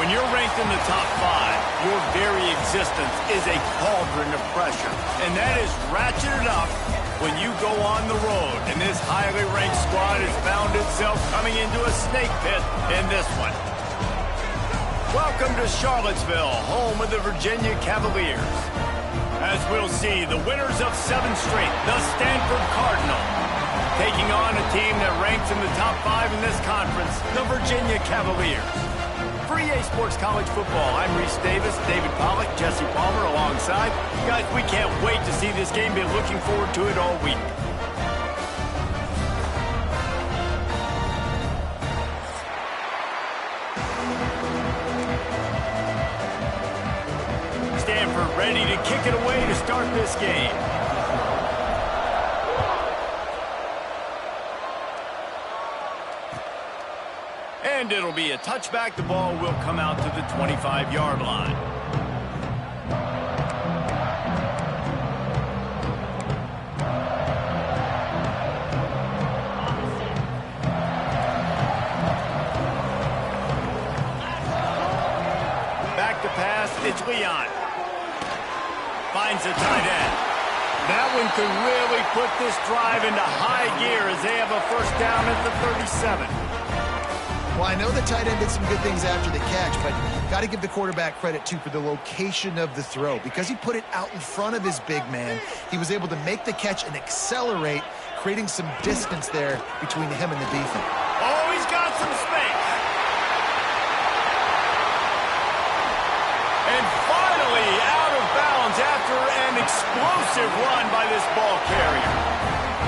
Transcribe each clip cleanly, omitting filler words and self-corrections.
When you're ranked in the top 5, your very existence is a cauldron of pressure. And that is ratcheted up when you go on the road. And this highly ranked squad has found itself coming into a snake pit in this one. Welcome to Charlottesville, home of the Virginia Cavaliers. As we'll see, the winners of 7 straight, the Stanford Cardinals, taking on a team that ranks in the top 5 in this conference, the Virginia Cavaliers. For EA Sports College Football, I'm Reese Davis, David Pollack, Jesse Palmer alongside. Guys, we can't wait to see this game. Been looking forward to it all week. Stanford ready to kick it away to start this game. And it'll be a touchback. The ball will come out to the 25-yard line. Back to pass, it's Iyen. Finds a tight end. That one could really put this drive into high gear as they have a first down at the 37. Well, I know the tight end did some good things after the catch, but got to give the quarterback credit, too, for the location of the throw. Because he put it out in front of his big man, he was able to make the catch and accelerate, creating some distance there between him and the defense. Oh, he's got some space. And finally out of bounds after an explosive run by this ball carrier.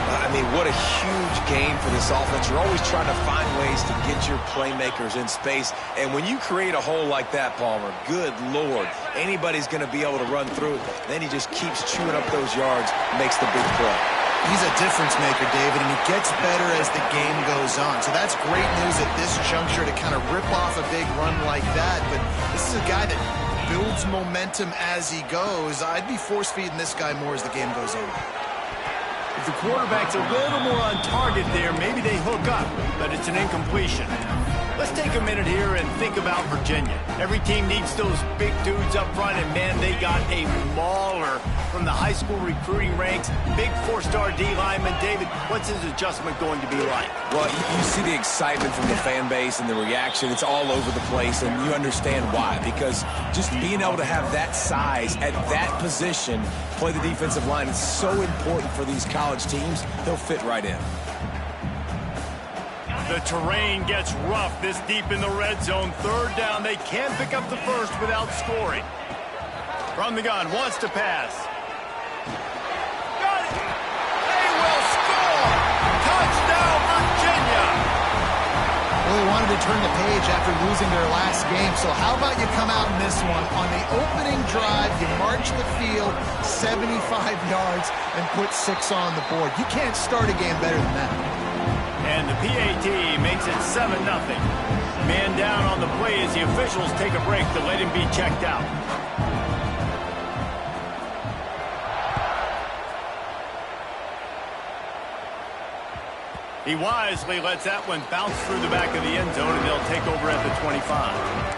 I mean, what a huge game for this offense. You're always trying to find ways to get your playmakers in space. And when you create a hole like that, Palmer, good Lord, anybody's going to be able to run through it. Then he just keeps chewing up those yards, makes the big play. He's a difference maker, David, and he gets better as the game goes on. So that's great news at this juncture to kind of rip off a big run like that. But this is a guy that builds momentum as he goes. I'd be force-feeding this guy more as the game goes on. If the quarterback's a little more on target there, maybe they hook up, but it's an incompletion. Let's take a minute here and think about Virginia. Every team needs those big dudes up front, and man, they got a mauler from the high school recruiting ranks. Big 4-star D lineman. David, what's his adjustment going to be like? Well, you see the excitement from the fan base and the reaction. It's all over the place, and you understand why. Because just being able to have that size at that position, play the defensive line, is so important for these college teams. They'll fit right in. The terrain gets rough this deep in the red zone. 3rd down. They can't pick up the first without scoring. From the gun, wants to pass. Got it. They will score. Touchdown, Virginia. Well, they wanted to turn the page after losing their last game. So how about you come out in this one? On the opening drive, you march the field 75 yards and put 6 on the board. You can't start a game better than that. And the PAT makes it 7-0. Man down on the play as the officials take a break to let him be checked out. He wisely lets that one bounce through the back of the end zone, and they'll take over at the 25.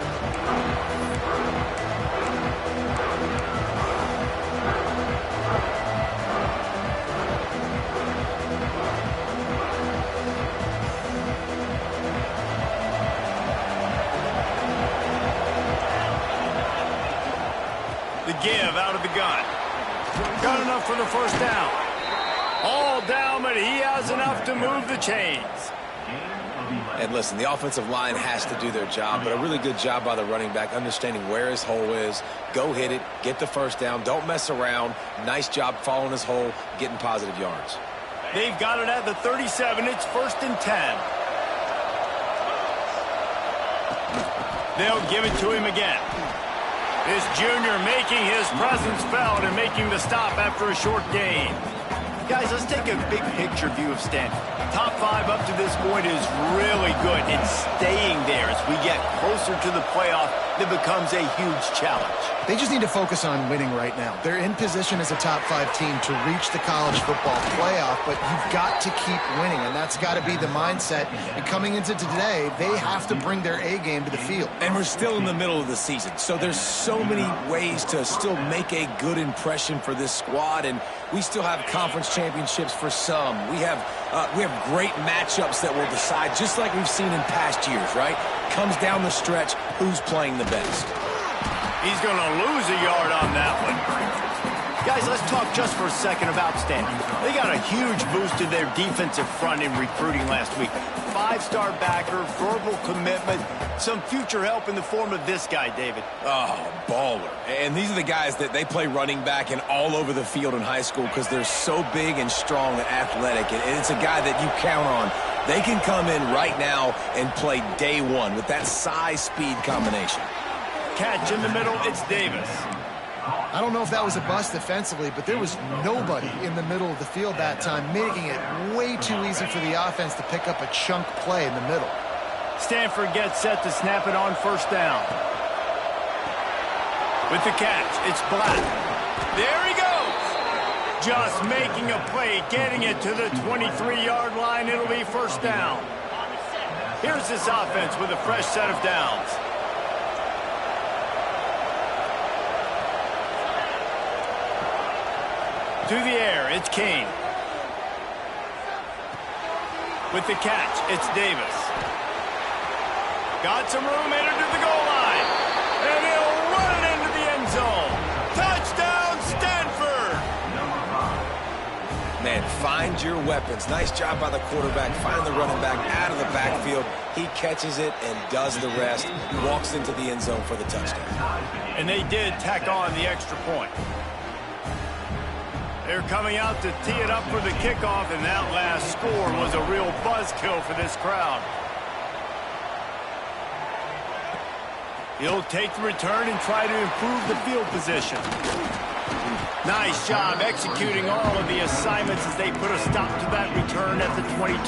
The give out of the gun. Got enough for the first down. All down, but he has enough to move the chains. And listen, the offensive line has to do their job, but a really good job by the running back, understanding where his hole is. Go hit it, get the first down, don't mess around. Nice job following his hole, getting positive yards. They've got it at the 37. It's 1st and 10. They'll give it to him again. This junior making his presence felt and making the stop after a short gain. Guys, let's take a big picture view of Stanford. Top 5 up to this point is really good, and staying there as we get closer to the playoff, that becomes a huge challenge. They just need to focus on winning right now. They're in position as a top 5 team to reach the college football playoff, but you've got to keep winning, and that's got to be the mindset. And coming into today, they have to bring their A game to the field. And we're still in the middle of the season, so there's so many ways to still make a good impression for this squad, and we still have conference championships for some. We have great matchups that will decide, just like we've seen in past years, right? Comes down the stretch, who's playing the best. He's going to lose a yard on that one. Guys, let's talk just for a second about Stanford. They got a huge boost to their defensive front in recruiting last week. 5-star backer, verbal commitment, some future help in the form of this guy, David. Oh, baller. And these are the guys that they play running back and all over the field in high school because they're so big and strong and athletic. And it's a guy that you count on. They can come in right now and play day one with that size-speed combination. Catch in the middle, it's Davis. I don't know if that was a bust defensively, but there was nobody in the middle of the field that time, making it way too easy for the offense to pick up a chunk play in the middle. Stanford gets set to snap it on first down. With the catch, it's Black. There he goes. Just making a play, getting it to the 23-yard line. It'll be first down. Here's this offense with a fresh set of downs. To the air, it's Kane. With the catch, it's Davis. Got some room, entered to the goal line. And he'll run it into the end zone. Touchdown, Stanford! Man, find your weapons. Nice job by the quarterback, finding the running back out of the backfield. He catches it and does the rest. Walks into the end zone for the touchdown. And they did tack on the extra point. They're coming out to tee it up for the kickoff, and that last score was a real buzzkill for this crowd. He'll take the return and try to improve the field position. Nice job executing all of the assignments as they put a stop to that return at the 22.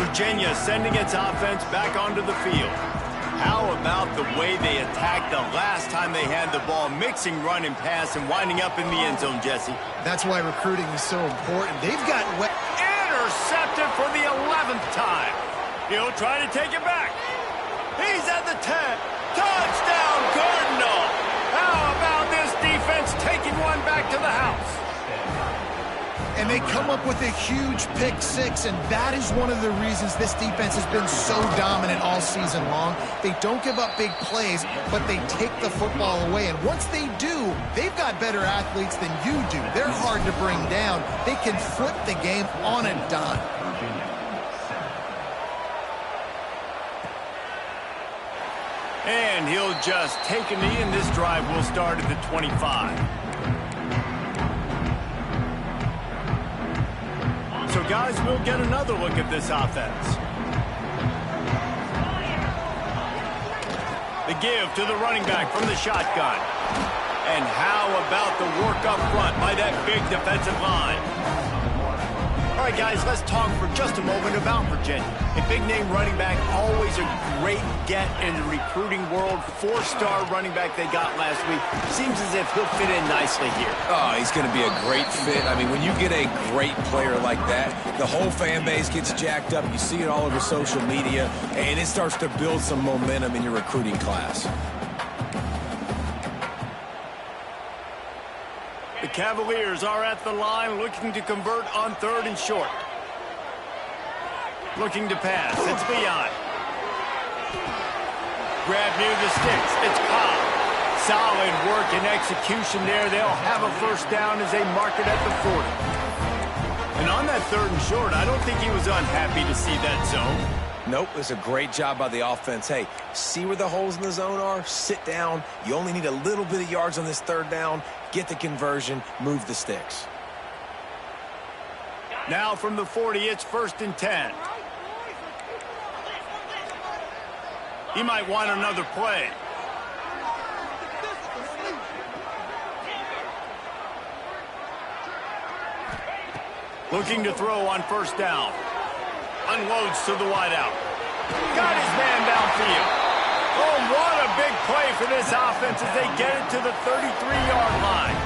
Virginia sending its offense back onto the field. How about the way they attacked the last time they had the ball, mixing run and pass and winding up in the end zone, Jesse? That's why recruiting is so important. They've got intercepted for the 11th time. He'll try to take it back. He's at the 10. Touchdown, Cardinal. How about this defense taking one back to the house? And they come up with a huge pick-6, and that is one of the reasons this defense has been so dominant all season long. They don't give up big plays, but they take the football away. And once they do, they've got better athletes than you do. They're hard to bring down. They can flip the game on a dime. And he'll just take a knee, and this drive will start at the 25. So, guys, we'll get another look at this offense. The give to the running back from the shotgun. And how about the work up front by that big defensive line? All right, guys, let's talk for just a moment about Virginia. A big-name running back, always a great get in the recruiting world. 4-star running back they got last week. Seems as if he'll fit in nicely here. Oh, he's going to be a great fit. I mean, when you get a great player like that, the whole fan base gets jacked up. You see it all over social media, and it starts to build some momentum in your recruiting class. The Cavaliers are at the line looking to convert on 3rd and short. Looking to pass. It's Iyen. Grab near the sticks. It's Cobb. Solid work and execution there. They'll have a first down as they mark it at the 40. And on that 3rd and short, I don't think he was unhappy to see that zone. Nope, it's a great job by the offense. Hey, see where the holes in the zone are? Sit down. You only need a little bit of yards on this 3rd down. Get the conversion. Move the sticks. Now from the 40, it's 1st and 10. He might want another play. Looking to throw on first down. Unloads to the wideout. Got his man downfield. Oh, what a big play for this offense as they get it to the 33-yard line.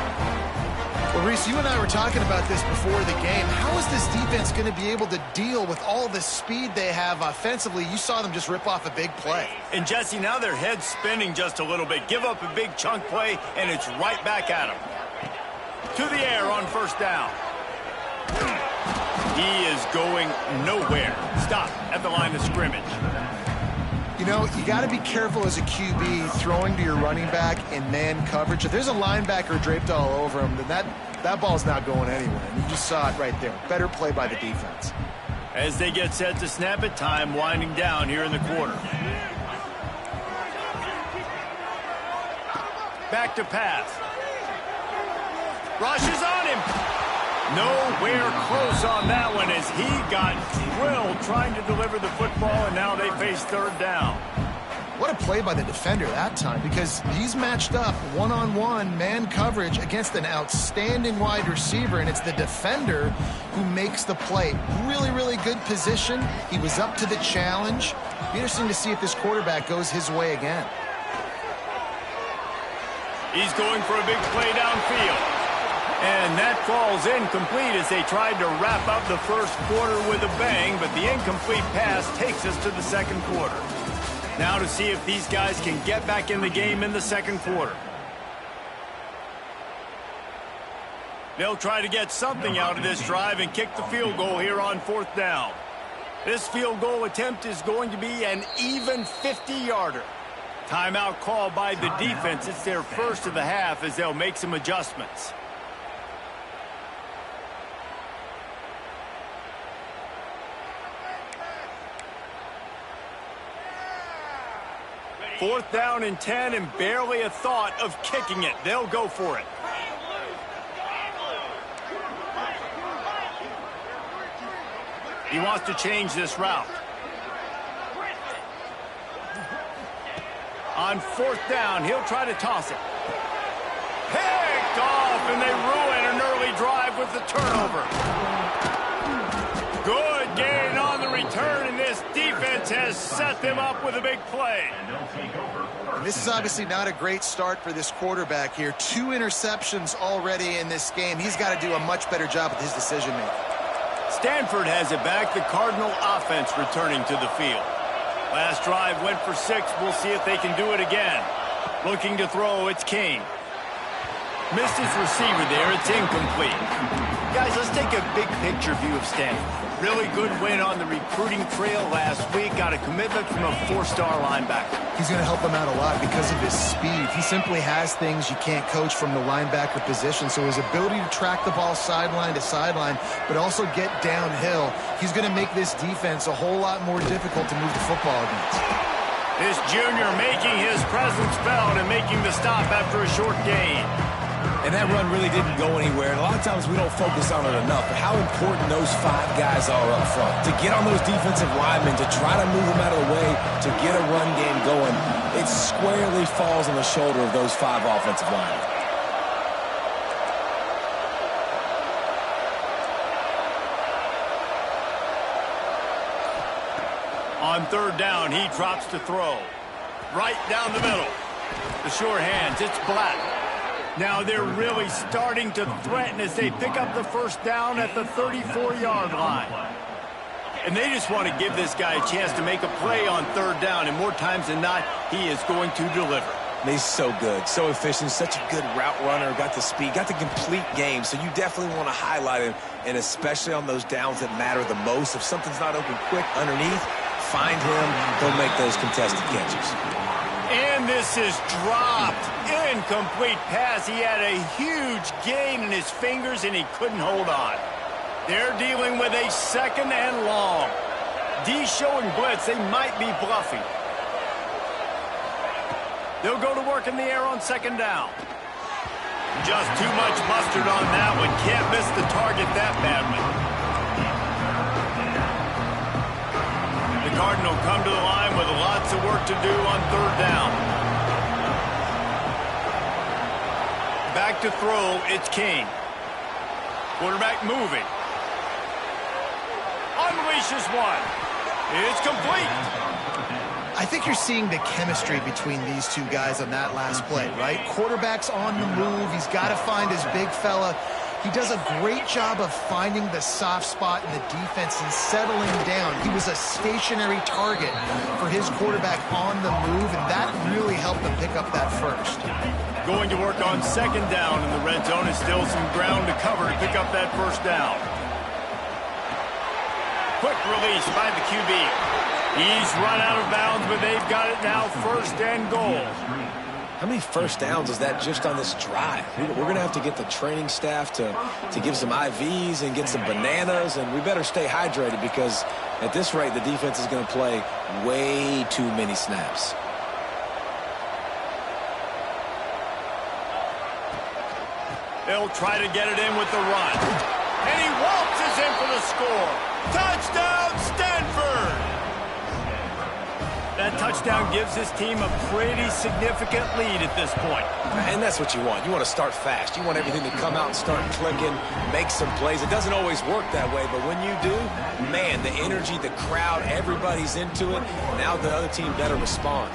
Well, Reese, you and I were talking about this before the game. How is this defense going to be able to deal with all the speed they have offensively? You saw them just rip off a big play. And, Jesse, now their head's spinning just a little bit. Give up a big chunk play, and it's right back at them. To the air on first down. He is going nowhere. Stop at the line of scrimmage. You know, you got to be careful as a QB throwing to your running back in man coverage. If there's a linebacker draped all over him, then that ball's not going anywhere. And you just saw it right there. Better play by the defense. As they get set to snap it, time winding down here in the quarter. Back to pass. Rushes on him. Nowhere close on that one as he got drilled trying to deliver the football, and now they face third down. What a play by the defender that time, because he's matched up one-on-one man coverage against an outstanding wide receiver, and it's the defender who makes the play. Really, really good position. He was up to the challenge. Be interesting to see if this quarterback goes his way again. He's going for a big play downfield. And that falls incomplete as they tried to wrap up the first quarter with a bang, but the incomplete pass takes us to the second quarter. Now to see if these guys can get back in the game in the second quarter. They'll try to get something out of this drive and kick the field goal here on fourth down. This field goal attempt is going to be an even 50-yarder. Timeout called by the defense. It's their first of the half as they'll make some adjustments. Fourth down and 10 and barely a thought of kicking it. They'll go for it. He wants to change this route. On fourth down, he'll try to toss it. Picked off, and they ruin an early drive with the turnover. Good gain on the return, and this defense has set them up with a big play. This is obviously not a great start for this quarterback here. 2 interceptions already in this game. He's got to do a much better job with his decision-making. Stanford has it back. The Cardinal offense returning to the field. Last drive went for 6. We'll see if they can do it again. Looking to throw, it's King. Missed his receiver there. It's incomplete. Guys, let's take a big picture view of Stanford. Really good win on the recruiting trail last week. Got a commitment from a 4-star linebacker. He's going to help them out a lot because of his speed. He simply has things you can't coach from the linebacker position. So his ability to track the ball sideline to sideline, but also get downhill, he's going to make this defense a whole lot more difficult to move the football against. This junior making his presence felt and making the stop after a short gain. And that run really didn't go anywhere. And a lot of times we don't focus on it enough. But how important those 5 guys are up front. To get on those defensive linemen, to try to move them out of the way, to get a run game going, it squarely falls on the shoulder of those 5 offensive linemen. On third down, he drops to throw. Right down the middle. The sure hands, it's Black. Now they're really starting to threaten as they pick up the first down at the 34-yard line. And they just want to give this guy a chance to make a play on third down, and more times than not, he is going to deliver. He's so good, so efficient, such a good route runner, got the speed, got the complete game, so you definitely want to highlight him, and especially on those downs that matter the most. If something's not open quick underneath, find him, he'll make those contested catches. And this is dropped. Incomplete pass. He had a huge gain in his fingers, and he couldn't hold on. They're dealing with a second and long. D showing blitz. They might be bluffing. They'll go to work in the air on second down. Just too much mustard on that one. Can't miss the target that badly. The Cardinal come to the line with lots of work to do on third down. Back to throw, it's King. Quarterback moving. unleashes one. It's complete. I think you're seeing the chemistry between these two guys on that last play, right? Quarterback's on the move. He's got to find his big fella. He does a great job of finding the soft spot in the defense and settling down. He was a stationary target for his quarterback on the move, and that really helped him pick up that first. Going to work on second down in the red zone. Is still some ground to cover to pick up that first down. Quick release by the QB. He's run out of bounds, but they've got it now, first and goal. How many first downs is that just on this drive? We're going to have to get the training staff to give some IVs and get some bananas, and we better stay hydrated because at this rate, the defense is going to play way too many snaps. They'll try to get it in with the run. And he waltzes in for the score. Touchdown, Stanford! That touchdown gives his team a pretty significant lead at this point. And that's what you want. You want to start fast. You want everything to come out and start clicking, make some plays. It doesn't always work that way, but when you do, man, the energy, the crowd, everybody's into it. Now the other team better respond.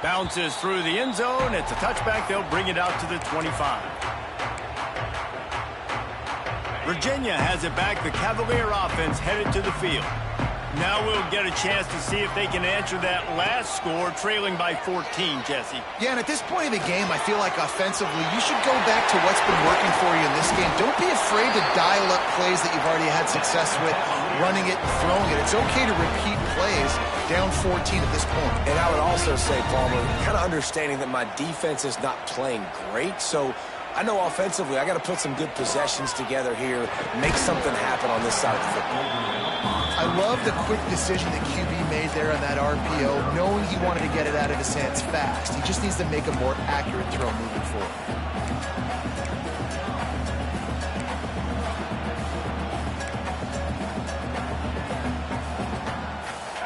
Bounces through the end zone. It's a touchback. They'll bring it out to the 25. Virginia has it back. The Cavalier offense headed to the field. Now we'll get a chance to see if they can answer that last score, trailing by 14, Jesse. Yeah, and at this point in the game, I feel like offensively, you should go back to what's been working for you in this game. Don't be afraid to dial up plays that you've already had success with, running it and throwing it. It's okay to repeat plays down 14 at this point. And I would also say, Palmer, kind of understanding that my defense is not playing great, so I know offensively I got to put some good possessions together here, make something happen on this side of the football. I love the quick decision that QB made there on that RPO, knowing he wanted to get it out of his hands fast. He just needs to make a more accurate throw moving forward.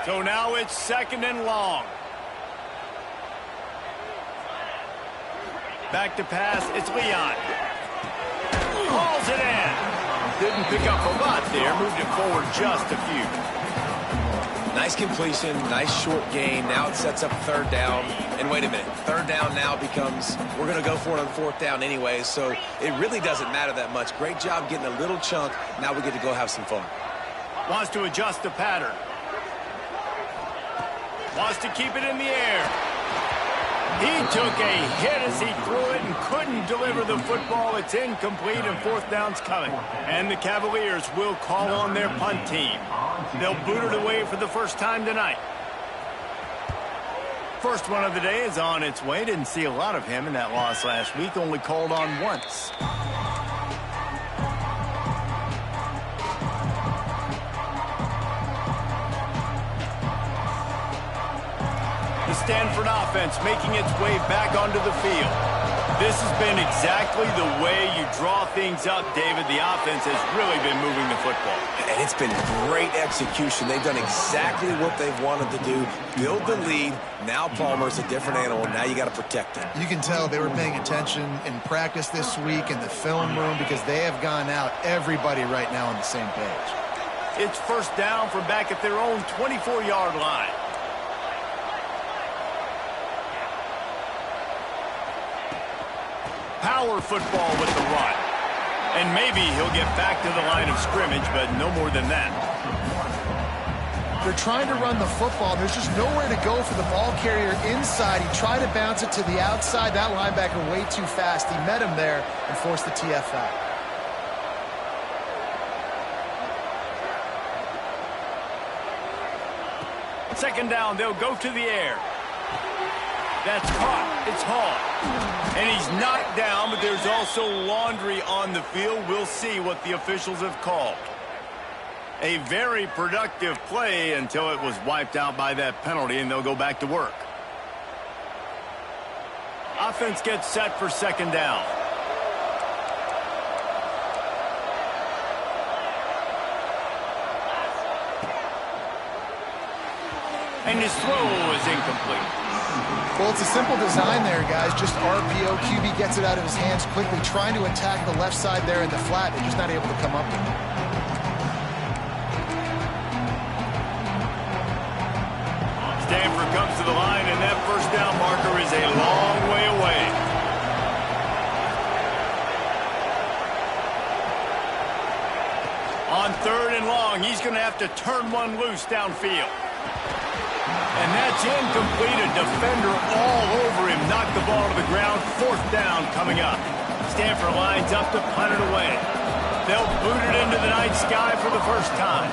So now it's second and long. Back to pass, it's Leon. Hauls it in. Didn't pick up a lot there, moved it forward just a few. Nice completion, nice short gain. Now it sets up third down. And wait a minute, third down now becomes, we're going to go for it on fourth down anyway, so it really doesn't matter that much. Great job getting a little chunk. Now we get to go have some fun. Wants to adjust the pattern. Wants to keep it in the air. He took a hit as he threw it and couldn't deliver the football. It's incomplete and fourth down's coming. And the Cavaliers will call on their punt team. They'll boot it away for the first time tonight. First one of the day is on its way. Didn't see a lot of him in that loss last week. Only called on once. The Stanford offense making its way back onto the field. This has been exactly the way you draw things up, David. The offense has really been moving the football. And it's been great execution. They've done exactly what they've wanted to do. Build the lead. Now Palmer's a different animal. Now you got to protect him. You can tell they were paying attention in practice this week in the film room because they have gone out, everybody right now on the same page. It's first down from back at their own 24-yard line. Power football with the run. And maybe he'll get back to the line of scrimmage, but no more than that. They're trying to run the football. There's just nowhere to go for the ball carrier inside. He tried to bounce it to the outside. That linebacker way too fast. He met him there and forced the TF out. Second down, they'll go to the air. That's caught. It's Hall. And he's knocked down, but there's also laundry on the field. We'll see what the officials have called. A very productive play until it was wiped out by that penalty, and they'll go back to work. Offense gets set for second down. And his throw is incomplete. Well, it's a simple design there, guys. Just RPO. QB gets it out of his hands quickly, trying to attack the left side there in the flat. They're just not able to come up with it. Stanford comes to the line, and that first down marker is a long way away. On 3rd and long, he's going to have to turn one loose downfield. And that's incomplete. A defender all over him. Knocked the ball to the ground. 4th down coming up. Stanford lines up to punt it away. They'll boot it into the night sky for the first time.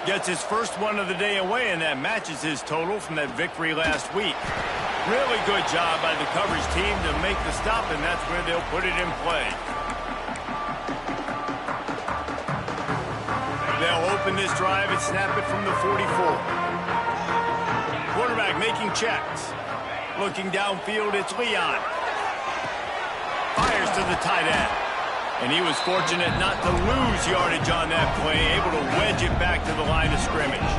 Gets his first one of the day away, and that matches his total from that victory last week. Really good job by the coverage team to make the stop, and that's where they'll put it in play. They'll open this drive and snap it from the 44. Quarterback making checks. Looking downfield, it's Iyen. Fires to the tight end. And he was fortunate not to lose yardage on that play, able to wedge it back to the line of scrimmage.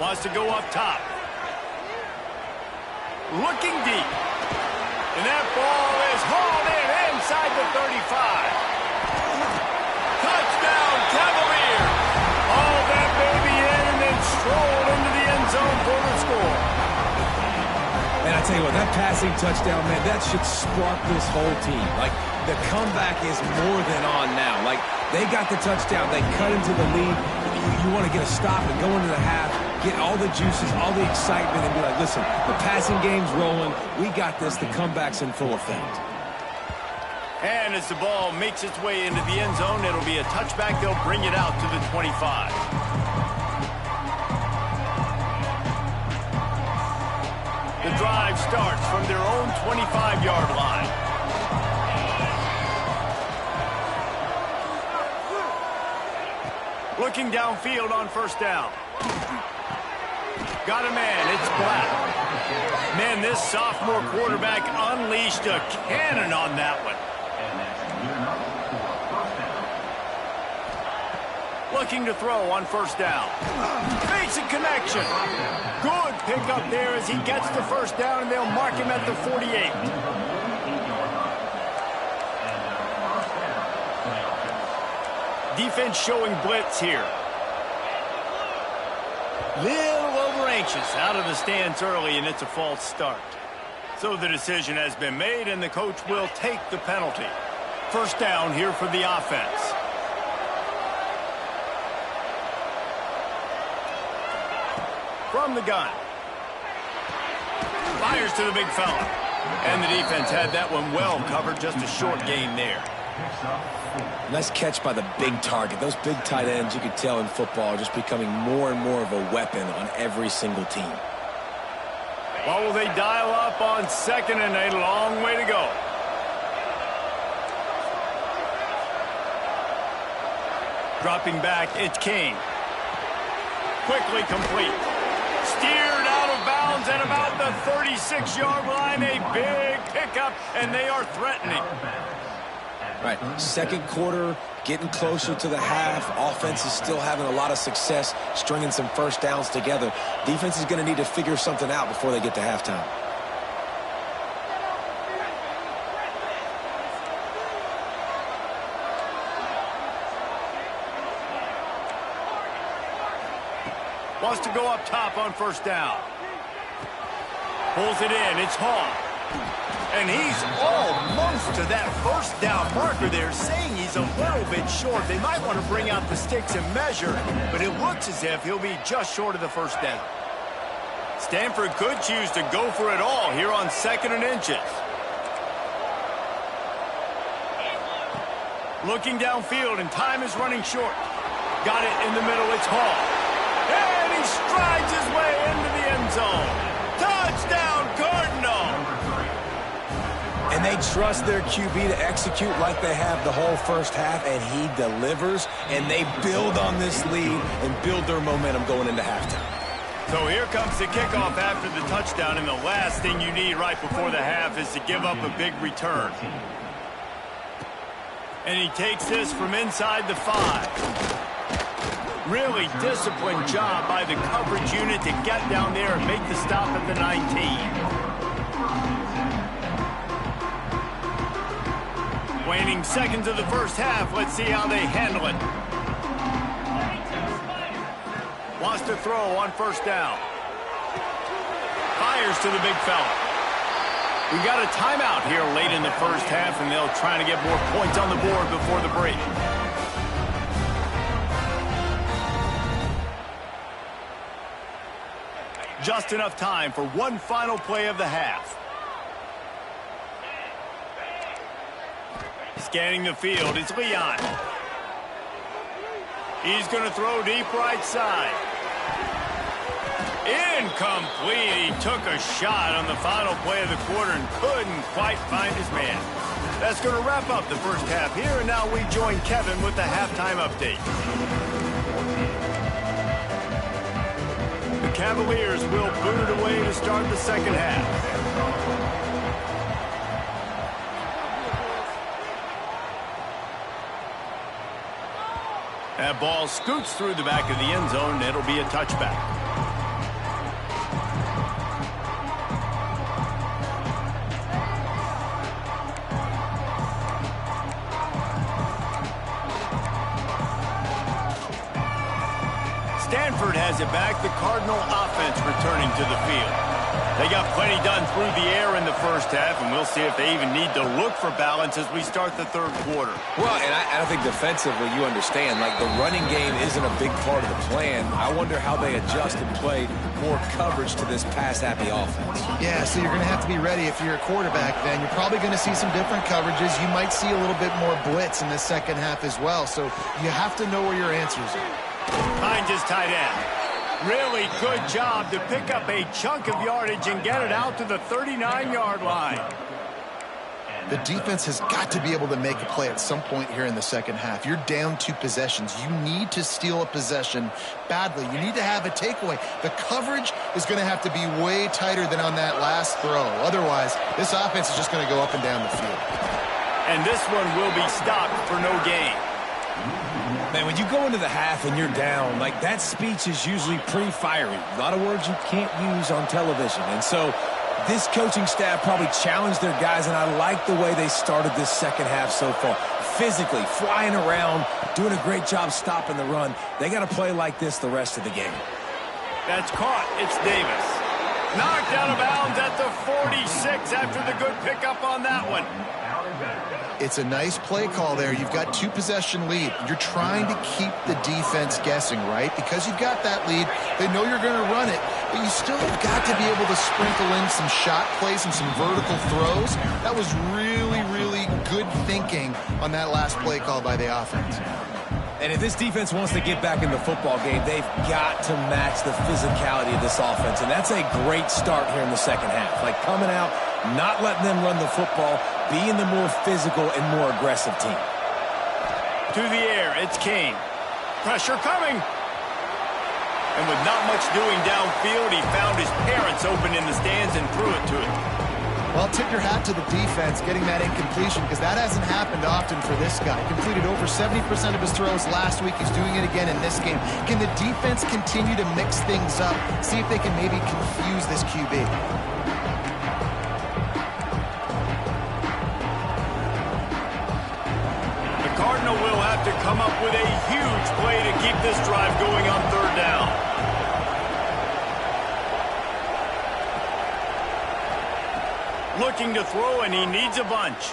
Wants to go up top. Looking deep. And that ball is hauled in inside the 35. Touchdown, Cavalier. All that baby in and then strolled into the end zone for the score. And I tell you what, that passing touchdown, man, that should spark this whole team. Like, the comeback is more than on now. Like, they got the touchdown. They cut into the lead. You want to get a stop and go into the half, get all the juices, all the excitement, and be like, listen, the passing game's rolling. We got this. The comeback's in full effect. And as the ball makes its way into the end zone, it'll be a touchback. They'll bring it out to the 25. The drive starts from their own 25-yard line. Looking downfield on 1st down. Got a man, it's Black. Man, this sophomore quarterback unleashed a cannon on that one. Looking to throw on 1st down. Basic connection. Good pickup there as he gets the 1st down, and they'll mark him at the 48. Defense showing blitz here. Little over anxious out of the stands early, and it's a false start. So the decision has been made, and the coach will take the penalty. 1st down here for the offense. From the gun. Fires to the big fella. And the defense had that one well covered. Just a short gain there. Nice catch by the big target. Those big tight ends, you could tell in football, are just becoming more and more of a weapon on every single team. Well, will they dial up on 2nd and a long way to go? Dropping back, it's Kane. Quickly complete. Steered out of bounds at about the 36-yard line. A big pickup, and they are threatening. Right, 2nd quarter, getting closer to the half. Offense is still having a lot of success stringing some 1st downs together. Defense is going to need to figure something out before they get to halftime. Wants to go up top on 1st down. Pulls it in. It's Hall. And he's almost to that 1st down marker there, saying he's a little bit short. They might want to bring out the sticks and measure, but it looks as if he'll be just short of the 1st down. Stanford could choose to go for it all here on 2nd and inches. Looking downfield, and time is running short. Got it in the middle. It's Hall. And he strides his way into the end zone. Touchdown, Cardinal! And they trust their QB to execute like they have the whole 1st half, and he delivers, and they build on this lead and build their momentum going into halftime. So here comes the kickoff after the touchdown, and the last thing you need right before the half is to give up a big return. And he takes this from inside the 5. Really disciplined job by the coverage unit to get down there and make the stop at the 19. Waning seconds of the first half. Let's see how they handle it. Wants to throw on first down. Fires to the big fella. We got a timeout here late in the first half, and they'll try to get more points on the board before the break. Just enough time for one final play of the half. Scanning the field, it's Iyen. He's going to throw deep right side. Incomplete. He took a shot on the final play of the quarter and couldn't quite find his man. That's going to wrap up the first half here, and now we join Kevin with the halftime update. The Cavaliers will boot it away to start the second half. That ball scoots through the back of the end zone, and it'll be a touchback. Stanford has it back. The Cardinal offense returning to the field. They got plenty done through the air in the first half, and we'll see if they even need to look for balance as we start the third quarter. Well, and I think defensively, you understand, like the running game isn't a big part of the plan. I wonder how they adjust and play more coverage to this pass-happy offense. Yeah, so you're going to have to be ready if you're a quarterback then. You're probably going to see some different coverages. You might see a little bit more blitz in the second half as well, so you have to know where your answers are. Finds his tight end. Really good job to pick up a chunk of yardage and get it out to the 39-yard line. The defense has got to be able to make a play at some point here in the second half. You're down 2 possessions. You need to steal a possession badly. You need to have a takeaway. The coverage is going to have to be way tighter than on that last throw. Otherwise, this offense is just going to go up and down the field. And this one will be stopped for no gain. Man, when you go into the half and you're down, like that speech is usually pretty fiery. A lot of words you can't use on television. And so this coaching staff probably challenged their guys, and I like the way they started this second half so far. Physically, flying around, doing a great job stopping the run. They got to play like this the rest of the game. That's caught. It's Davis. Knocked out of bounds at the 46 after the good pickup on that one. It's a nice play call there. You've got 2 possession lead. You're trying to keep the defense guessing, right? Because you've got that lead, they know you're going to run it, but you still have got to be able to sprinkle in some shot plays and some vertical throws. That was really, really good thinking on that last play call by the offense. And if this defense wants to get back in the football game, they've got to match the physicality of this offense. And that's a great start here in the second half. Like coming out, not letting them run the football, being the more physical and more aggressive team. To the air, it's Kane. Pressure coming. And with not much doing downfield, he found his parents open in the stands and threw it to him. Well, tip your hat to the defense getting that incompletion, because that hasn't happened often for this guy. Completed over 70% of his throws last week. He's doing it again in this game. Can the defense continue to mix things up? See if they can maybe confuse this QB. The Cardinal will have to come up with a huge play to keep this drive going on third down. Looking to throw, and he needs a bunch.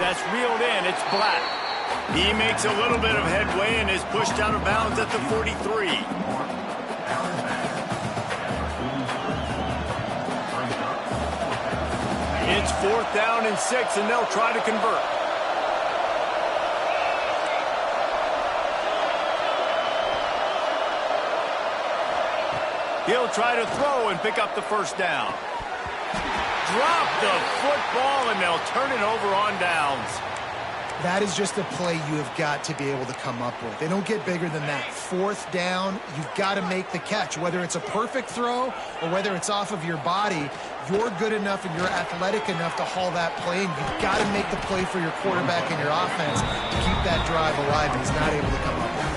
That's reeled in. It's Black. He makes a little bit of headway and is pushed out of bounds at the 43. It's 4th down and 6, and they'll try to convert. He'll try to throw and pick up the first down. Drop the football, and they'll turn it over on downs. That is just a play you have got to be able to come up with. They don't get bigger than that. 4th down, you've got to make the catch. Whether it's a perfect throw or whether it's off of your body, you're good enough and you're athletic enough to haul that play, and you've got to make the play for your quarterback and your offense to keep that drive alive, and he's not able to come up with it.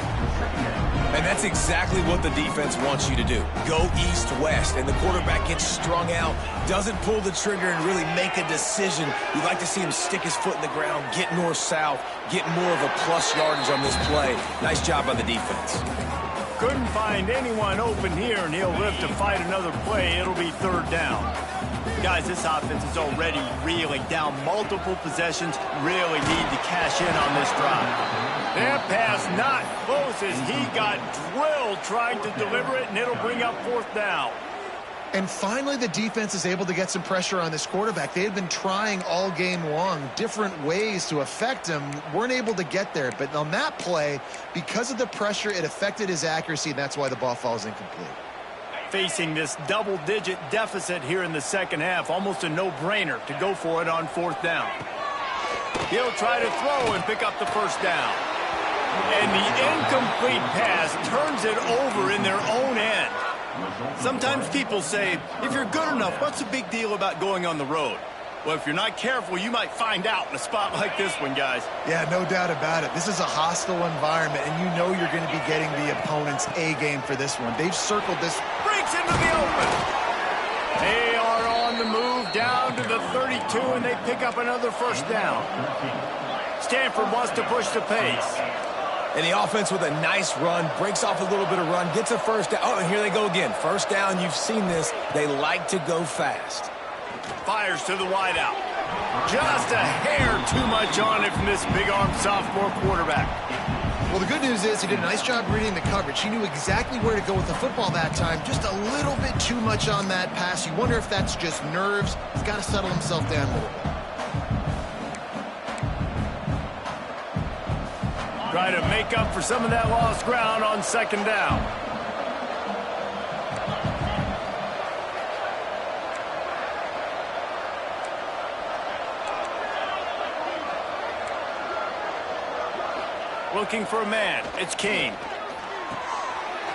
And that's exactly what the defense wants you to do. Go east-west, and the quarterback gets strung out, doesn't pull the trigger and really make a decision. You'd like to see him stick his foot in the ground, get north-south, get more of a plus yardage on this play. Nice job by the defense. Couldn't find anyone open here, and he'll live to fight another play. It'll be third down. Guys, this offense is already reeling down multiple possessions. Really need to cash in on this drive. That pass not close as he got drilled trying to deliver it, and it'll bring up fourth down. And finally, the defense is able to get some pressure on this quarterback. They had been trying all game long different ways to affect him. Weren't able to get there. But on that play, because of the pressure, it affected his accuracy, and that's why the ball falls incomplete. Facing this double-digit deficit here in the second half, almost a no-brainer to go for it on fourth down. He'll try to throw and pick up the first down. And the incomplete pass turns it over in their own end. Sometimes people say, if you're good enough, what's the big deal about going on the road? Well, if you're not careful, you might find out in a spot like this one, guys. Yeah, no doubt about it. This is a hostile environment, and you know you're going to be getting the opponent's A-game for this one. They've circled this. Breaks into the open. They are on the move down to the 32, and they pick up another first down. Stanford wants to push the pace. And the offense with a nice run, breaks off a little bit of run, gets a first down. Oh, and here they go again. First down, you've seen this. They like to go fast. Fires to the wideout. Just a hair too much on it from this big-armed sophomore quarterback. Well, the good news is he did a nice job reading the coverage. He knew exactly where to go with the football that time. Just a little bit too much on that pass. You wonder if that's just nerves. He's got to settle himself down a little bit. Try to make up for some of that lost ground on second down. Looking for a man. It's Kane.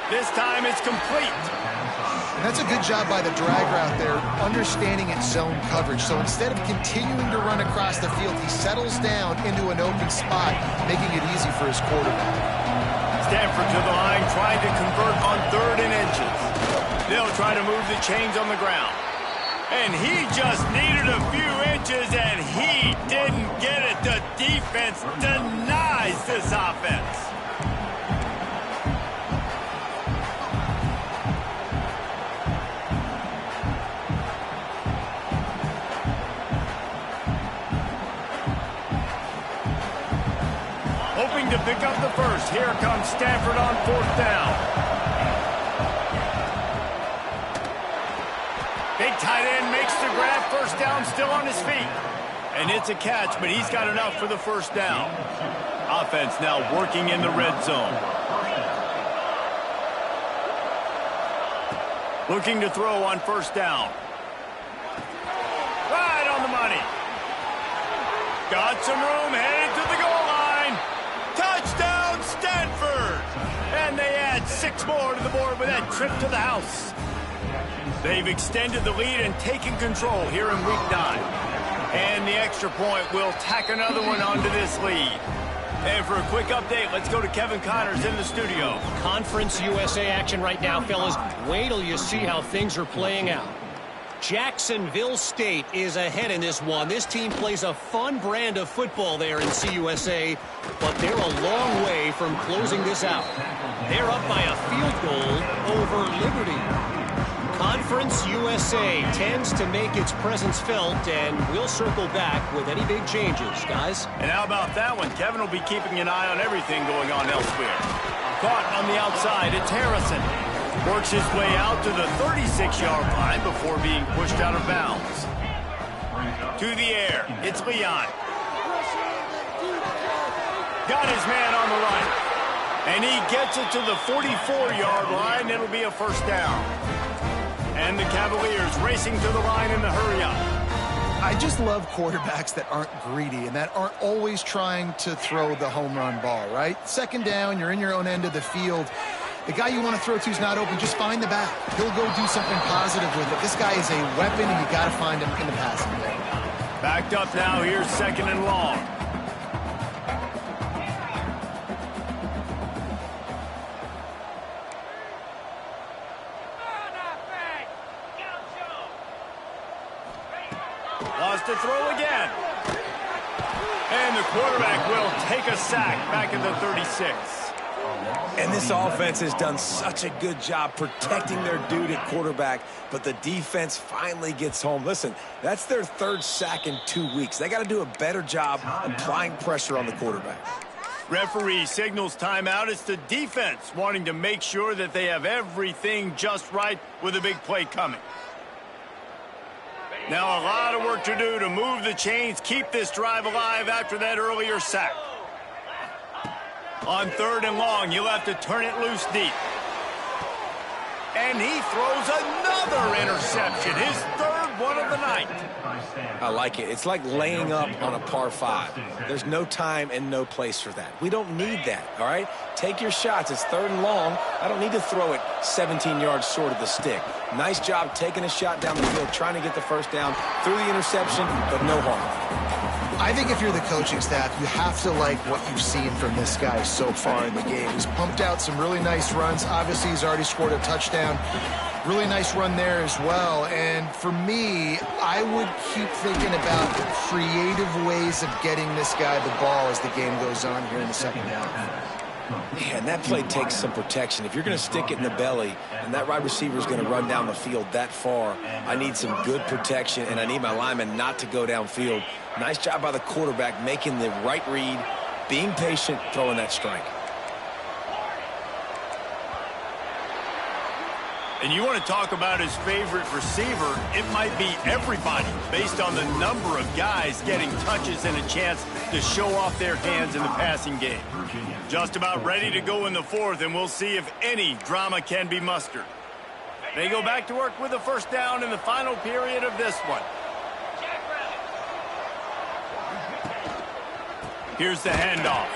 This time it's complete. And that's a good job by the drag route there, understanding its zone coverage. So instead of continuing to run across the field, he settles down into an open spot, making it easy for his quarterback. Stanford to the line, trying to convert on 3rd and inches. They'll try to move the chains on the ground. And he just needed a few inches, and he didn't get it. The defense denies this offense. Hoping to pick up the first. Here comes Stanford on 4th down. Big tight end makes the grab. First down, still on his feet. And it's a catch, but he's got enough for the first down. Offense now working in the red zone. Looking to throw on first down. Right on the money. Got some room, headed to the goal line. Touchdown, Stanford! And they add 6 more to the board with that trip to the house. They've extended the lead and taken control here in week 9. And the extra point will tack another one onto this lead. And for a quick update, let's go to Kevin Connors in the studio. Conference USA action right now, fellas. Wait till you see how things are playing out. Jacksonville State is ahead in this one. This team plays a fun brand of football there in CUSA, but they're a long way from closing this out. They're up by a field goal over Liberty. Conference USA tends to make its presence felt, and we'll circle back with any big changes, guys. And how about that one? Kevin will be keeping an eye on everything going on elsewhere. Caught on the outside, it's Harrison. Works his way out to the 36-yard line before being pushed out of bounds. To the air, it's Leon. Got his man on the right. And he gets it to the 44-yard line. It'll be a first down. And the Cavaliers racing to the line in the hurry-up. I just love quarterbacks that aren't greedy and that aren't always trying to throw the home run ball, right? Second down, you're in your own end of the field. The guy you want to throw to is not open. Just find the back. He'll go do something positive with it. This guy is a weapon, and you got to find him in the passing game. Backed up now. Here's 2nd and long. Toss to throw again. And the quarterback will take a sack back at the 36. And this offense has done such a good job protecting their dude at quarterback, but the defense finally gets home. Listen, that's their third sack in 2 weeks. They got to do a better job applying pressure on the quarterback. Referee signals timeout. It's the defense wanting to make sure that they have everything just right with a big play coming. Now a lot of work to do to move the chains, keep this drive alive after that earlier sack. On 3rd and long, you'll have to turn it loose deep. And he throws another interception, his 3rd one of the night. I like it. It's like laying up on a par 5. There's no time and no place for that. We don't need that, all right? Take your shots. It's 3rd and long. I don't need to throw it 17 yards short of the stick. Nice job taking a shot down the field, trying to get the first down through the interception, but no harm. I think if you're the coaching staff, you have to like what you've seen from this guy so far in the game. He's pumped out some really nice runs. Obviously, he's already scored a touchdown. Really nice run there as well. And for me, I would keep thinking about creative ways of getting this guy the ball as the game goes on here in the second half. Man, that play takes some protection. If you're going to stick it in the belly and that wide receiver is going to run down the field that far, I need some good protection, and I need my lineman not to go downfield. Nice job by the quarterback making the right read, being patient, throwing that strike. And you want to talk about his favorite receiver, it might be everybody based on the number of guys getting touches and a chance to show off their hands in the passing game. Just about ready to go in the 4th, and we'll see if any drama can be mustered. They go back to work with a first down in the final period of this one. Here's the handoff.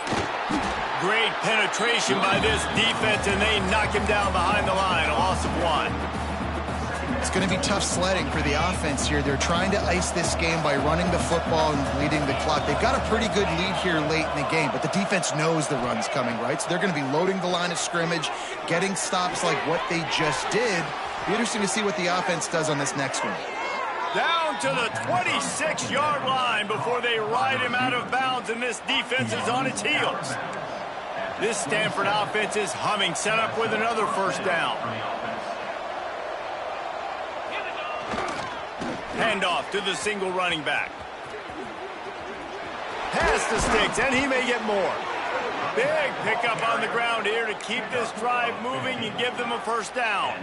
Great penetration by this defense, and they knock him down behind the line. A loss of 1. It's going to be tough sledding for the offense here. They're trying to ice this game by running the football and bleeding the clock. They've got a pretty good lead here late in the game, but the defense knows the run's coming, right? So they're going to be loading the line of scrimmage, getting stops like what they just did. Be interesting to see what the offense does on this next one. Down to the 26-yard line before they ride him out of bounds, and this defense is on its heels. This Stanford offense is humming, set up with another first down. Handoff to the single running back. Pass the sticks, and he may get more. Big pickup on the ground here to keep this drive moving and give them a first down.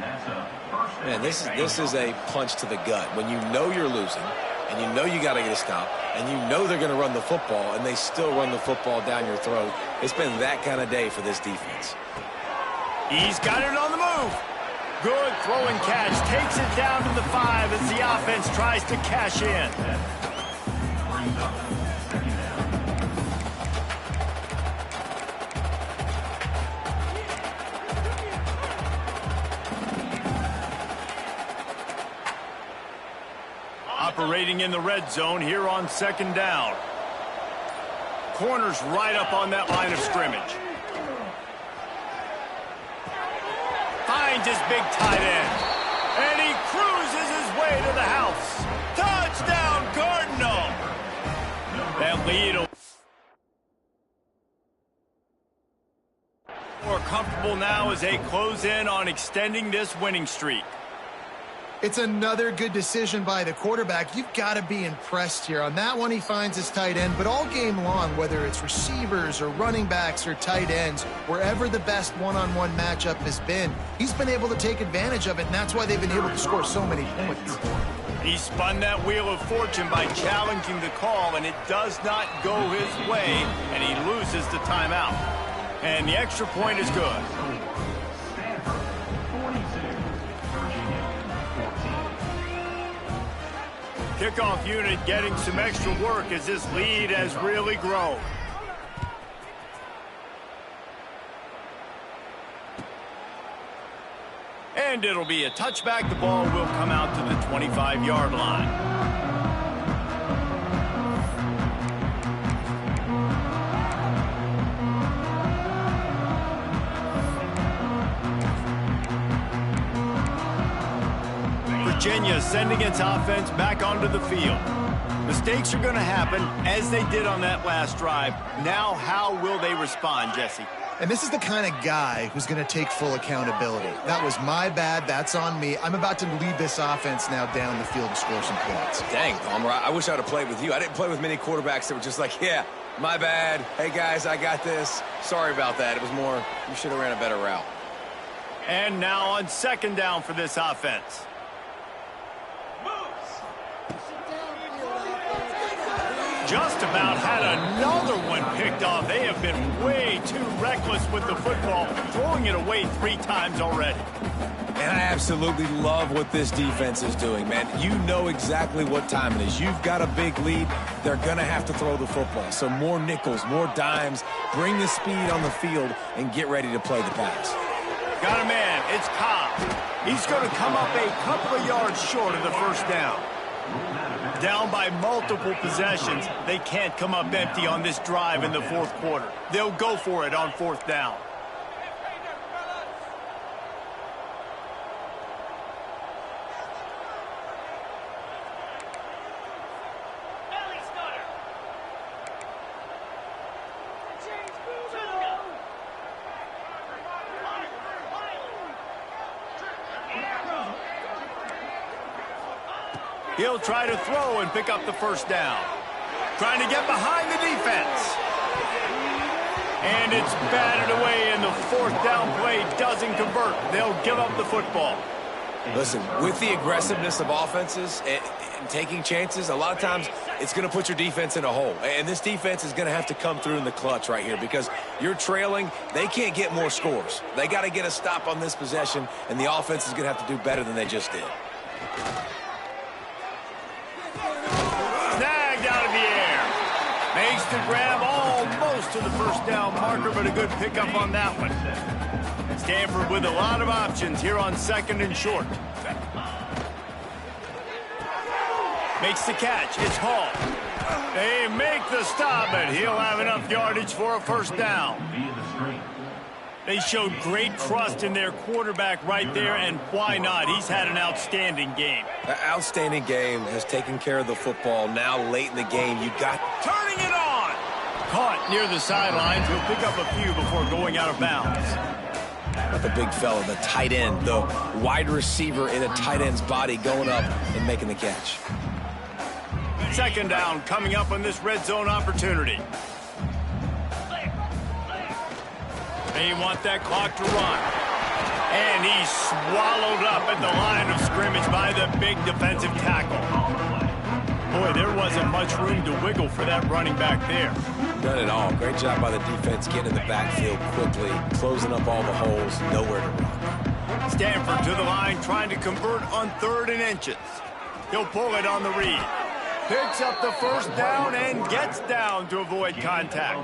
Man, this is a punch to the gut. When you know you're losing, and you know you got to get a stop, and you know they're going to run the football, and they still run the football down your throat. It's been that kind of day for this defense. He's got it on the move. Good throw and catch. Takes it down to the 5 as the offense tries to cash in. Operating in the red zone here on 2nd down. Corner's right up on that line of scrimmage. Finds his big tight end. And he cruises his way to the house. Touchdown, Cardinal! That lead will more comfortable now as they close in on extending this winning streak. It's another good decision by the quarterback. You've got to be impressed here. On that one, he finds his tight end, but all game long, whether it's receivers or running backs or tight ends, wherever the best one-on-one matchup has been, he's been able to take advantage of it, and that's why they've been able to score so many points. He spun that wheel of fortune by challenging the call, and it does not go his way, and he loses the timeout. And the extra point is good. Kickoff unit getting some extra work as this lead has really grown. And it'll be a touchback. The ball will come out to the 25-yard line. Virginia sending its offense back onto the field. Mistakes are going to happen, as they did on that last drive. Now, how will they respond, Jesse? And this is the kind of guy who's going to take full accountability. That was my bad. That's on me. I'm about to lead this offense now down the field to score some points. Dang, Palmer, I wish I would have played with you. I didn't play with many quarterbacks that were just like, yeah, my bad. Hey, guys, I got this. Sorry about that. It was more, you should have ran a better route. And now on second down for this offense. Just about had another one picked off. They have been way too reckless with the football, throwing it away 3 times already. And I absolutely love what this defense is doing, man. You know exactly what time it is. You've got a big lead. They're going to have to throw the football. So more nickels, more dimes, bring the speed on the field, and get ready to play the pass. Got a man. It's Cobb. He's going to come up a couple of yards short of the first down. Down by multiple possessions, they can't come up empty on this drive in the fourth quarter. They'll go for it on fourth down. He'll try to throw and pick up the first down. Trying to get behind the defense. And it's batted away, and the fourth down play doesn't convert. They'll give up the football. Listen, with the aggressiveness of offenses and taking chances, a lot of times it's going to put your defense in a hole. And this defense is going to have to come through in the clutch right here because you're trailing. They can't get more scores. They got to get a stop on this possession, and the offense is going to have to do better than they just did. Makes the grab almost to the first down marker, but a good pickup on that one. Stanford with a lot of options here on second and short. Makes the catch. It's Hall. They make the stop, but he'll have enough yardage for a first down. They showed great trust in their quarterback right there, and why not? He's had an outstanding game. An outstanding game, has taken care of the football. Now late in the game, you got turning it on. Caught near the sidelines. He'll pick up a few before going out of bounds. Got the big fella, the tight end, the wide receiver in a tight end's body going up and making the catch. Second down coming up on this red zone opportunity. They want that clock to run. And he's swallowed up at the line of scrimmage by the big defensive tackle. Boy, there wasn't much room to wiggle for that running back there. None at all. Great job by the defense getting in the backfield quickly, closing up all the holes, nowhere to run. Stanford to the line, trying to convert on 3rd and inches. He'll pull it on the read. Picks up the first down and gets down to avoid contact.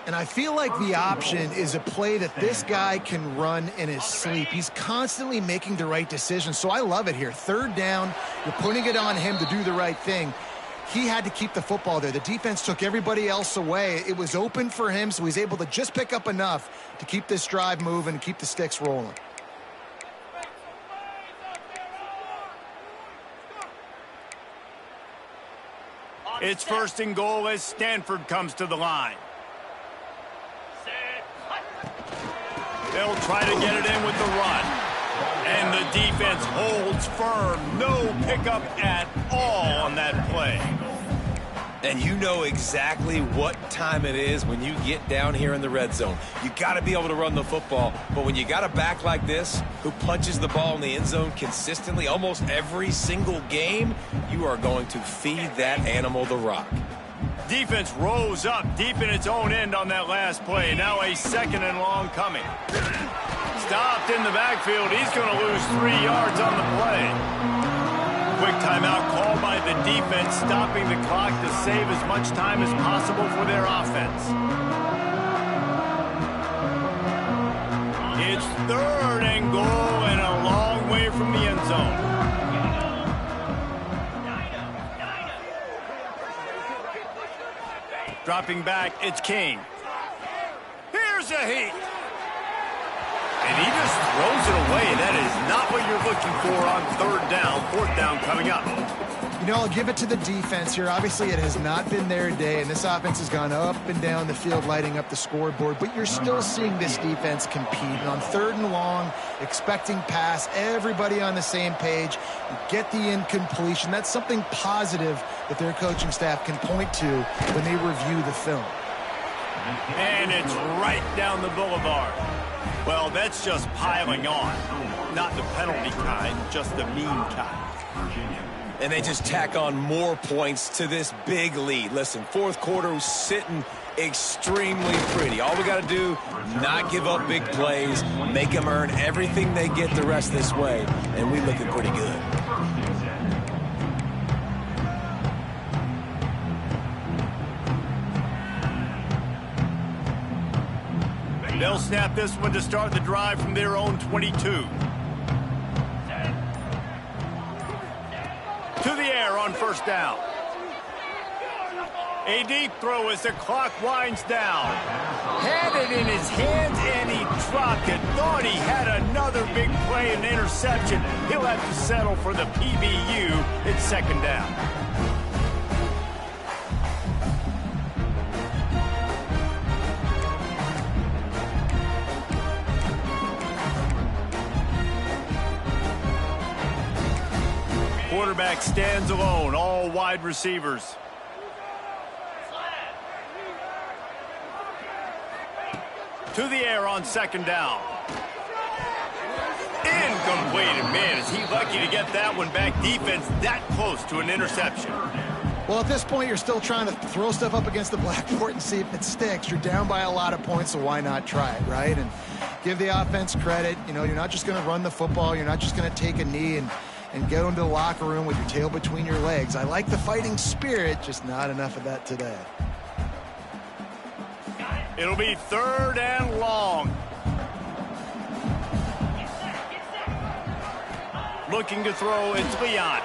And I feel like the option is a play that this guy can run in his sleep. He's constantly making the right decision, so I love it here. 3rd down, you're putting it on him to do the right thing. He had to keep the football there. The defense took everybody else away. It was open for him, so he's able to just pick up enough to keep this drive moving and keep the sticks rolling. It's 1st and goal as Stanford comes to the line. They'll try to get it in with the run. And the defense holds firm. No pickup at all on that play. And you know exactly what time it is when you get down here in the red zone. You got to be able to run the football. But when you got a back like this who punches the ball in the end zone consistently almost every single game, you are going to feed that animal the rock. Defense rose up deep in its own end on that last play. Now a 2nd and long coming. Stopped in the backfield. He's going to lose 3 yards on the play. Quick timeout called by the defense, stopping the clock to save as much time as possible for their offense. It's 3rd and goal and a long way from the end zone. Dropping back, it's King. Here's a heat. And he just throws it away. That is not what you're looking for on third down. Fourth down coming up. You know, I'll give it to the defense here. Obviously, it has not been their day, and this offense has gone up and down the field, lighting up the scoreboard, but you're still seeing this defense compete. And on third and long, expecting pass, everybody on the same page, get the incompletion. That's something positive that their coaching staff can point to when they review the film. And it's right down the boulevard. Well, that's just piling on. Not the penalty kind, just the mean kind. And they just tack on more points to this big lead. Listen, fourth quarter was sitting extremely pretty. All we got to do, not give up big plays, make them earn everything they get the rest this way, and we looking pretty good. They'll snap this one to start the drive from their own 22. To the air on first down. A deep throw as the clock winds down. Had it in his hands and he dropped it. Thought he had another big play and interception. He'll have to settle for the PBU. It's second down. Quarterback stands alone, all wide receivers. To the air on second down. Incomplete. And man, is he lucky to get that one back. Defense that close to an interception. Well, at this point, you're still trying to throw stuff up against the blackboard and see if it sticks. You're down by a lot of points, so why not try it, right? And give the offense credit. You know, you're not just going to run the football. You're not just going to take a knee and go into the locker room with your tail between your legs. I like the fighting spirit, just not enough of that today. It'll be third and long. Looking to throw, it's Leon.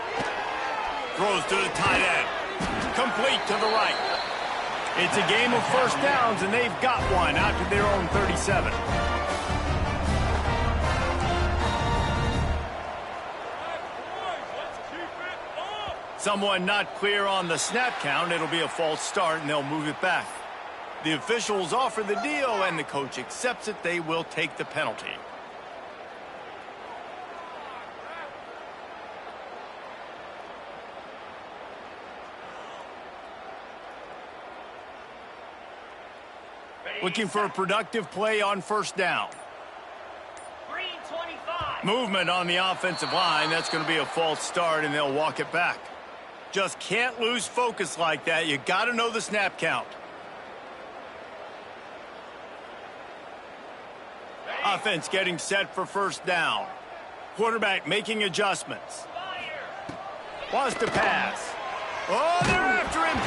Throws to the tight end. Complete to the right. It's a game of first downs, and they've got one out to their own 37. Someone not clear on the snap count. It'll be a false start, and they'll move it back. The officials offer the deal, and the coach accepts it. They will take the penalty. Looking for a productive play on first down. Movement on the offensive line. That's going to be a false start, and they'll walk it back. Just can't lose focus like that. You got to know the snap count. Offense getting set for first down. Quarterback making adjustments. Wants to pass. Oh, they're after him.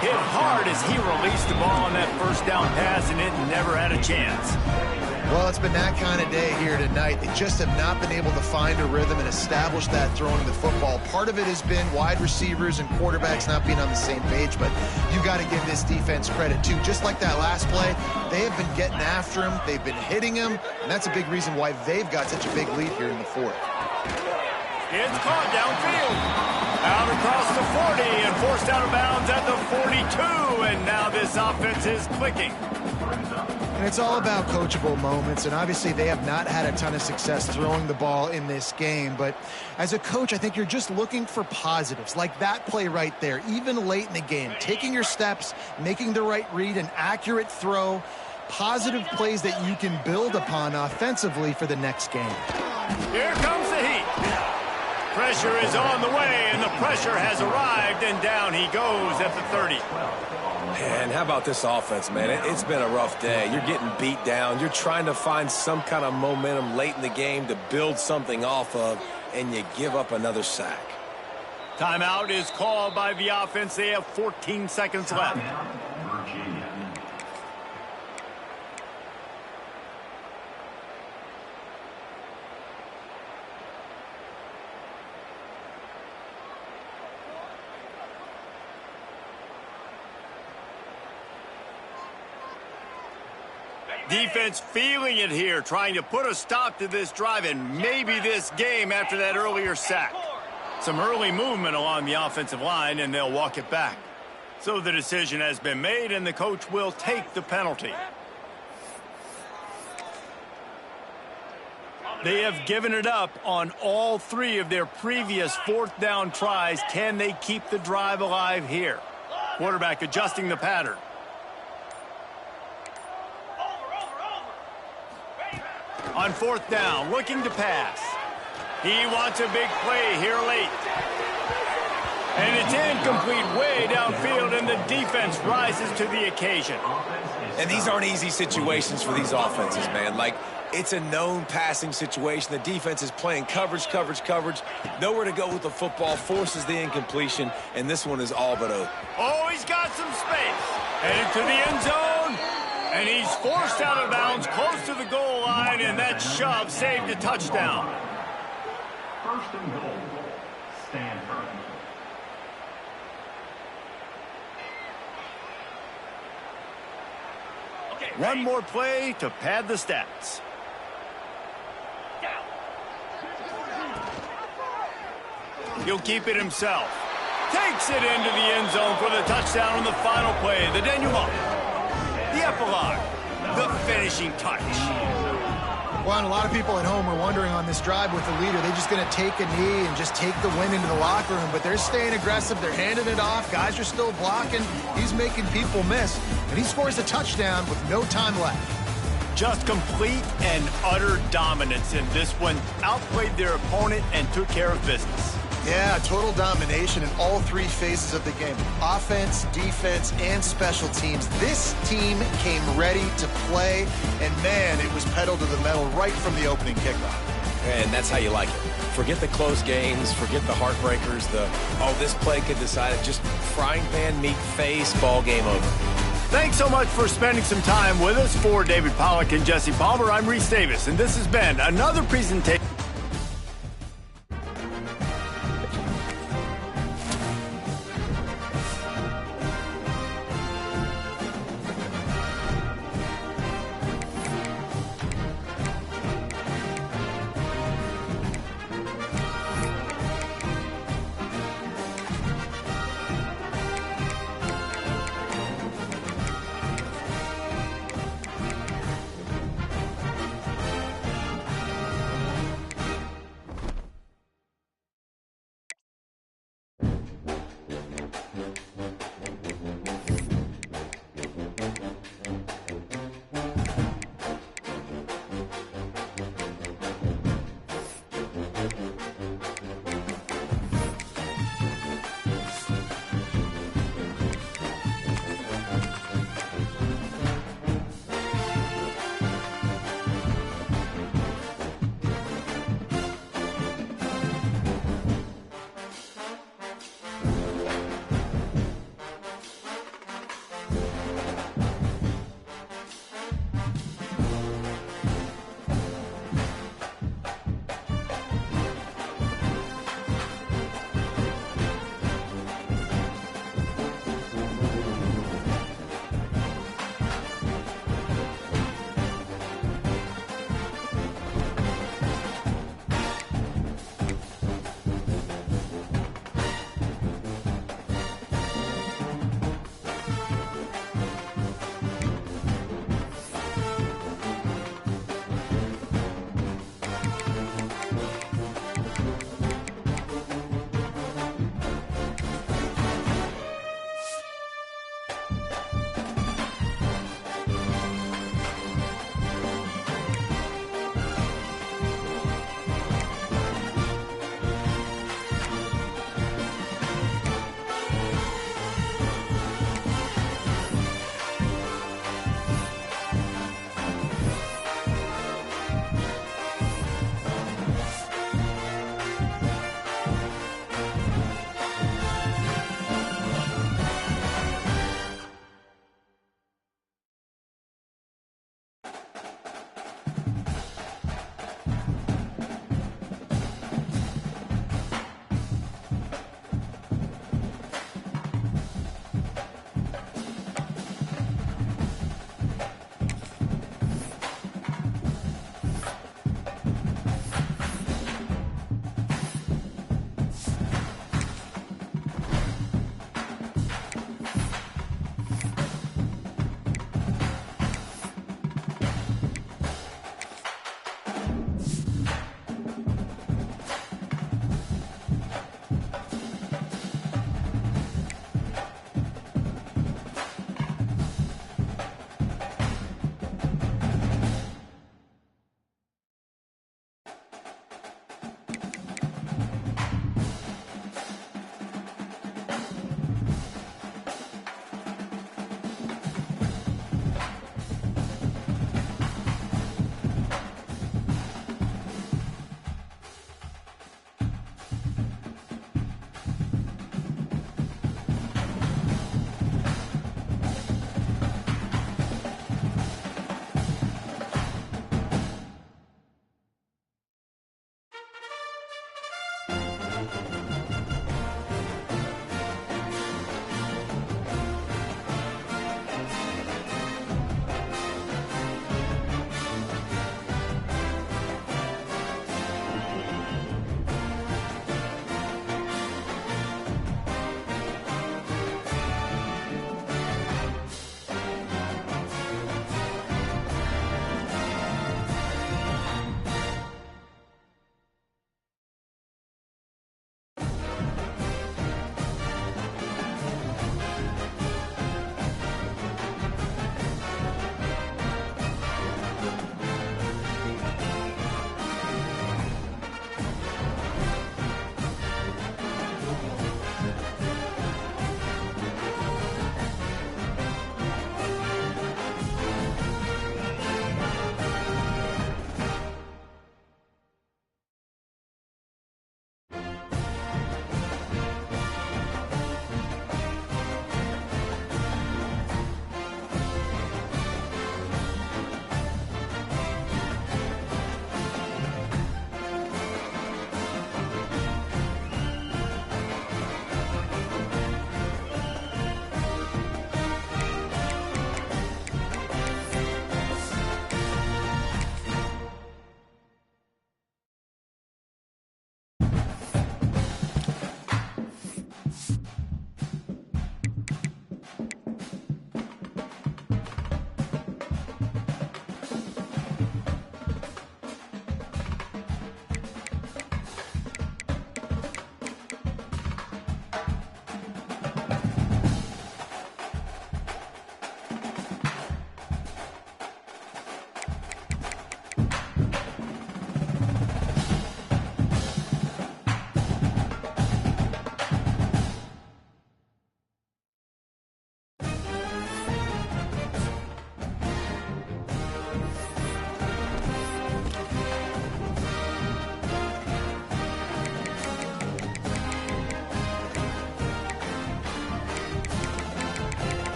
Hit hard as he released the ball on that first down pass, and it never had a chance. Well, it's been that kind of day here tonight. They just have not been able to find a rhythm and establish that throwing of the football. Part of it has been wide receivers and quarterbacks not being on the same page, but you got to give this defense credit, too. Just like that last play, they have been getting after him. They've been hitting him, and that's a big reason why they've got such a big lead here in the fourth. It's caught downfield. Out across the 40 and forced out of bounds at the 42, and now this offense is clicking. And it's all about coachable moments, and obviously they have not had a ton of success throwing the ball in this game. But as a coach, I think you're just looking for positives, like that play right there, even late in the game. Taking your steps, making the right read, an accurate throw, positive plays that you can build upon offensively for the next game. Here comes the heat. Pressure is on the way, and the pressure has arrived, and down he goes at the 30. Man, how about this offense, man? It's been a rough day. You're getting beat down. You're trying to find some kind of momentum late in the game to build something off of, and you give up another sack. Timeout is called by the offense. They have 14 seconds left. Defense feeling it here, trying to put a stop to this drive and maybe this game after that earlier sack. Some early movement along the offensive line, and they'll walk it back. So the decision has been made, and the coach will take the penalty. They have given it up on all 3 of their previous 4th down tries. Can they keep the drive alive here? Quarterback adjusting the pattern. On 4th down, looking to pass. He wants a big play here late. And it's incomplete way downfield, and the defense rises to the occasion. And these aren't easy situations for these offenses, man. Like, it's a known passing situation. The defense is playing coverage. Nowhere to go with the football, forces the incompletion, and this one is all but over. Oh, he's got some space. Headed to the end zone. And he's forced out of bounds close to the goal line, and that shove saved a touchdown. First and goal, Stanford. One more play to pad the stats. He'll keep it himself. Takes it into the end zone for the touchdown on the final play. The denouement. The epilogue. The finishing touch. Well, and a lot of people at home are wondering on this drive with the leader, they're just going to take a knee and just take the win into the locker room. But they're staying aggressive. They're handing it off. Guys are still blocking. He's making people miss. And he scores a touchdown with no time left. Just complete and utter dominance in this one. Outplayed their opponent and took care of business. Yeah, total domination in all 3 phases of the game. Offense, defense, and special teams. This team came ready to play, and man, it was pedal to the metal right from the opening kickoff. And that's how you like it. Forget the close games, forget the heartbreakers, this play could decide it. Just frying pan meat face, ball game over. Thanks so much for spending some time with us. For David Pollack and Jesse Palmer, I'm Reese Davis, and this has been another presentation.